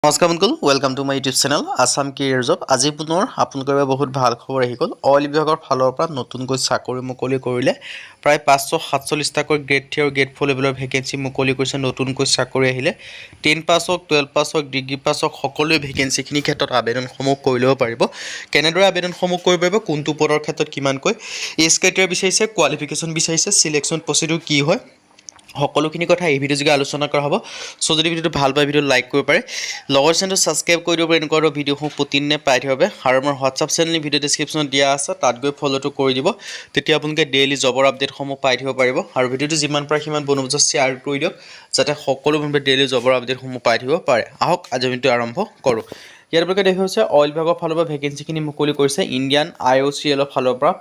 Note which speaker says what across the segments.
Speaker 1: নমস্কাৰ বন্ধুসকল, welcome to my YouTube channel Assam career job. আজি পুনৰ আপোনালোকৰ বাবে বহুত ভাল খবৰ আহি গ'ল। অইল বিভাগৰ ফালৰ পৰা নতুনকৈ চাকৰি মুকলি কৰিলে। প্ৰায় 547টাকৈ গ্ৰেড 3 আৰু গ্ৰেড 4 লেভেলৰ ভেকেঞ্চি মুকলি কৰিছে। নতুনকৈ চাকৰি আহিলে 10 পাছ হওক, 12 পাছ হওক, ডিগ্ৰী পাছ হওক, সকলোৱে ভেকেঞ্চিখিনিৰ ক্ষেত্ৰত আবেদনসমূহ কৰি ল'ব পাৰিব। কেনেদৰে আবেদনসমূহ কৰিব পাৰিব, কোনটো পদৰ ক্ষেত্ৰত কিমানকৈ, এজ ক্ৰাইটেৰিয়া বিচাৰিছে, কোৱালিফিকেশ্যন বিচাৰিছে, চিলেকশ্যন প্ৰচিডিউৰ কি হয়, সকলোখিনি কথা এই ভিডিঅ' যোগে আলোচনা কৰা হ'ব। চ' যদি ভিডিঅ'টো ভাল পায় ভিডিঅ'টো লাইক কৰিব পাৰে, লগৰ চেনেলটো ছাবস্ক্ৰাইব কৰি দিব পাৰে। এনেকুৱা ধৰণৰ ভিডিঅ'সমূহ প্ৰতিদিনে পাই থাকিব বাবে। আৰু আমাৰ হোৱাটছআপ চেনেল ভিডিঅ' ডেছক্ৰিপশ্যনত দিয়া আছে, তাত গৈ ফ'ল'টো কৰি দিব। তেতিয়া আপোনালোকে ডেইলি জবৰ আপডেটসমূহ পাই থাকিব পাৰিব। আৰু ভিডিঅ'টো যিমান পাৰে সিমান বন্ধুবৰ্গৰ মাজত শ্বেয়াৰ কৰি দিয়ক, যাতে সকলো বন্ধুৱে ডেইলি জবৰ আপডেটসমূহ পাই থাকিব পাৰে। আহক আজি ভিডিঅ'টো আৰম্ভ কৰোঁ। ইয়াৰ আপোনালোকে দেখা হৈছে অইল বিভাগৰ ফালৰ পৰা ভেকেঞ্চিখিনি মুকলি কৰিছে ইণ্ডিয়ান IOCL ফালৰ পৰা,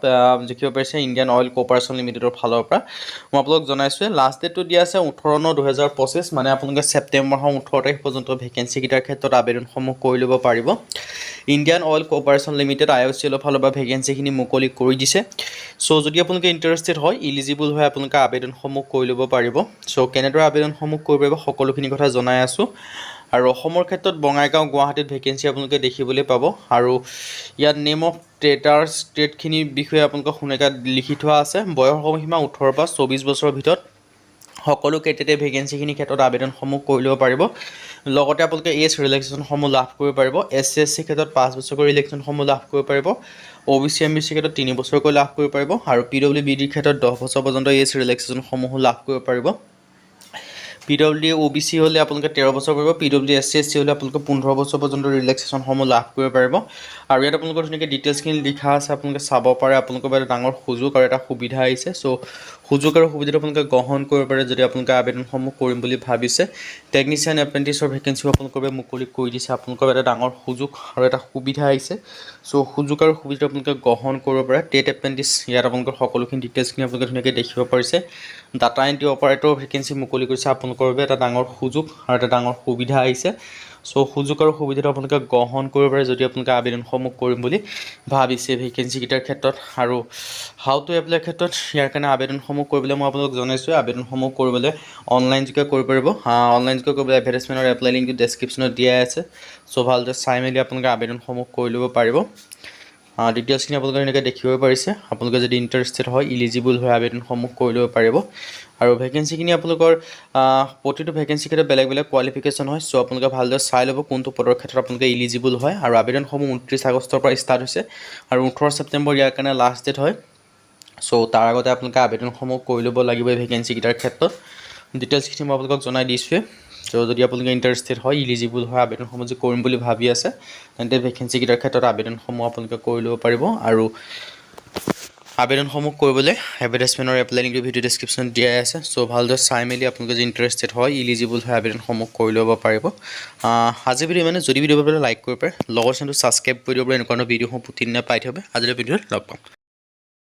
Speaker 1: দেখিব পাৰিছে ইণ্ডিয়ান অইল কৰ্প'ৰেশ্যন লিমিটেডৰ ফালৰ পৰা। মই আপোনালোক জনাইছোঁ লাষ্ট ডেটটো দিয়া আছে 18/9/2025, মানে আপোনালোকে ছেপ্টেম্বৰ 18 তাৰিখ পৰ্যন্ত ভেকেঞ্চিকেইটাৰ ক্ষেত্ৰত আবেদনসমূহ কৰি ল'ব পাৰিব। Indian oil corporation limited IOCL ফালৰ পৰা ভেকেঞ্চিখিনি মুকলি কৰি দিছে। চ' যদি আপোনালোকে ইণ্টাৰেষ্টেড হয়, ইলিজিবল হয়, আপোনালোকে আবেদনসমূহ কৰি ল'ব পাৰিব। চ' কেনেদৰে আবেদনসমূহ কৰিব পাৰিব সকলোখিনি কথা জনাই আছোঁ। আৰু অসমৰ ক্ষেত্ৰত বঙাইগাঁও, গুৱাহাটীত ভেকেঞ্চি আপোনালোকে দেখিবলৈ পাব। আৰু ইয়াত নেম অফ ষ্টেটখিনিৰ বিষয়ে আপোনালোকক সোনকালে লিখি থোৱা আছে। বয়স সময়সীমা 18 পৰা 24 বছৰৰ ভিতৰত সকলো কেটেগৰী ভেকেঞ্চিখিনিৰ ক্ষেত্ৰত আবেদনসমূহ কৰি ল'ব পাৰিব। লগতে আপোনালোকে এজ ৰিলেক্সেশ্যনসমূহ লাভ কৰিব পাৰিব। SC SC ক্ষেত্ৰত 5 বছৰকৈ ৰিলেক্সেশ্যনসমূহ লাভ কৰিব পাৰিব। OBC MBC ক্ষেত্ৰত 3 বছৰকৈ লাভ কৰিব পাৰিব। আৰু PWBDৰ ক্ষেত্ৰত 10 বছৰ পৰ্যন্ত এজ ৰিলেক্সেশ্যনসমূহ লাভ কৰিব পাৰিব। PWD OBC হ'লে আপোনালোকে 13 বছৰ কৰিব। PWD SC SC হ'লে আপোনালোকে 15 বছৰ পৰ্যন্ত ৰিলেক্সেশ্যনসমূহ লাভ কৰিব পাৰিব। আৰু ইয়াত আপোনালোকৰ ধুনীয়াকৈ ডিটেইলছখিনি লিখা আছে, আপোনালোকে চাব পাৰে। আপোনালোকৰ বাবে ডাঙৰ সুযোগ আৰু এটা সুবিধা আহিছে। চ' সুযোগ আৰু সুবিধাটো আপোনালোকে গ্ৰহণ কৰিব পাৰে যদি আপোনালোকে আবেদনসমূহ কৰিম বুলি ভাবিছে। টেকনিচিয়ান এপ্ৰেণ্টিছৰ ভেকেঞ্চিও আপোনালোকৰ বাবে মুকলি কৰি দিছে। আপোনালোকৰ এটা ডাঙৰ সুযোগ আৰু এটা সুবিধা আহিছে। চ' সুযোগ আৰু সুবিধাটো আপোনালোকে গ্ৰহণ কৰিব পাৰে। টেট এপ্ৰেণ্টিছ, ইয়াত আপোনালোকৰ সকলোখিনি ডিটেইলছখিনি আপোনালোকে ধুনীয়াকৈ দেখিব পাৰিছে। ডাটা এণ্ট্ৰি অপাৰেটৰ ভেকেঞ্চি মুকলি কৰিছে। আপোনালোকৰ বাবে এটা ডাঙৰ সুযোগ আৰু এটা ডাঙৰ সুবিধা আহিছে। চ' সুযোগ আৰু সুবিধাটো আপোনালোকে গ্ৰহণ কৰিব পাৰে যদি আপোনালোকে আবেদনসমূহ কৰিম বুলি ভাবিছে ভেকেঞ্চিকেইটাৰ ক্ষেত্ৰত। আৰু হাউ টু এপ্লাই ক্ষেত্ৰত ইয়াৰ কাৰণে আবেদনসমূহ কৰিবলৈ মই আপোনালোক জনাইছোঁ। আবেদনসমূহ কৰিবলৈ অনলাইন যোগে কৰিব পাৰিব। অনলাইন যোগে কৰিবলৈ এডভাৰটাইজমেণ্ট আৰু এপ্লাই লিংকটো ডেছক্ৰিপশ্যনত দিয়াই আছে। চ' ভালদৰে চাই মেলি আপোনালোকে আবেদনসমূহ কৰি ল'ব পাৰিব। ডিটেইলছখিনি আপোনালোকে এনেকৈ দেখিব পাৰিছে। আপোনালোকে যদি ইণ্টাৰেষ্টেড হয়, ইলিজিবল হয়, আবেদনসমূহ কৰি ল'ব পাৰিব। আৰু ভেকেঞ্চিখিনি আপোনালোকৰ প্ৰতিটো ভেকেঞ্চি ক্ষেত্ৰত বেলেগ বেলেগ কোৱালিফিকেশ্যন হয়। চ' আপোনালোকে ভালদৰে চাই ল'ব কোনটো পদৰ ক্ষেত্ৰত আপোনালোকে ইলিজিবল হয়। আৰু আবেদনসমূহ 29 আগষ্টৰ পৰা ষ্টাৰ্ট হৈছে আৰু 18 ছেপ্টেম্বৰ ইয়াৰ কাৰণে লাষ্ট ডেট হয়। চ' তাৰ আগতে আপোনালোকে আবেদনসমূহ কৰি ল'ব লাগিব এই ভেকেঞ্চিকেইটাৰ ক্ষেত্ৰত। ডিটেইলছখিনি মই আপোনালোকক জনাই দিছোঁৱে। চ' যদি আপোনালোকে ইণ্টাৰেষ্টেড হয়, ইলিজিবল হয়, আবেদনসমূহ যদি কৰিম বুলি ভাবি আছে, তেন্তে ভেকেঞ্চিকেইটাৰ ক্ষেত্ৰত আবেদনসমূহ আপোনালোকে কৰি ল'ব পাৰিব। আৰু আবেদনসমূহ কৰিবলৈ এডভাৰটাইজমেণ্ট আৰু এপ্লাই লিংকটো ভিডিঅ' ডেছক্ৰিপশ্যনত দিয়াই আছে। চ' ভালদৰে চাই মেলি আপোনালোকে যদি ইণ্টাৰেষ্টেড হয়, ইলিজিবল হয়, আবেদনসমূহ কৰি ল'ব পাৰিব। আজি ভিডিঅ' মানে যদি ভিডিঅ' পালে লাইক কৰিব পাৰে, লগৰ চেনেলটো ছাবস্ক্ৰাইব কৰি দিব পাৰে। এনেকুৱা ধৰণৰ ভিডিঅ'সমূহ প্ৰতিদিনে পাই থাকিব। আজিলৈ ভিডিঅ'ত লগ পাম।